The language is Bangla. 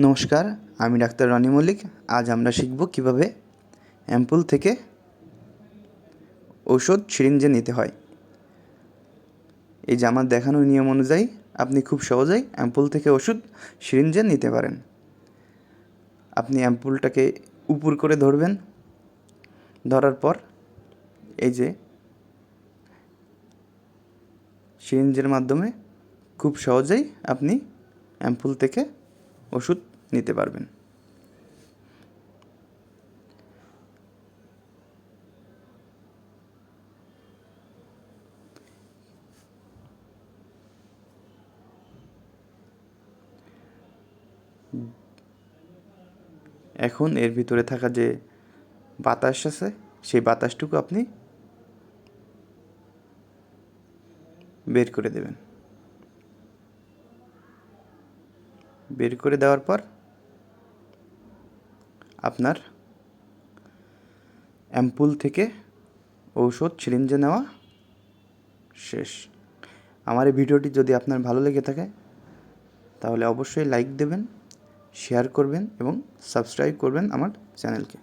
নমস্কার, আমি ডাক্তার রনি মল্লিক। আজ আমরা শিখব কিভাবে অ্যাম্পুল থেকে ঔষধ সিরিঞ্জে নিতে হয়। এই যে আমার দেখানো নিয়ম অনুযায়ী আপনি খুব সহজেই অ্যাম্পুল থেকে ওষুধ সিরিঞ্জে নিতে পারেন। আপনি অ্যাম্পুলটাকে উপর করে ধরবেন, ধরার পর এই যে সিরিঞ্জের মাধ্যমে খুব সহজেই আপনি অ্যাম্পুল থেকে ওষুধ নিতে পারবেন। এখন এর ভিতরে থাকা যে বাতাস আছে সেই বাতাসটুকু আপনি বের করে দেবেন। বের করে দেওয়ার পর আপনার অ্যাম্পুল থেকে ঔষধ সিরিঞ্জে নেওয়া শেষ। আমার এই ভিডিওটি যদি আপনার ভালো লেগে থাকে তাহলে অবশ্যই লাইক দেবেন, শেয়ার করবেন এবং সাবস্ক্রাইব করবেন আমার চ্যানেলকে।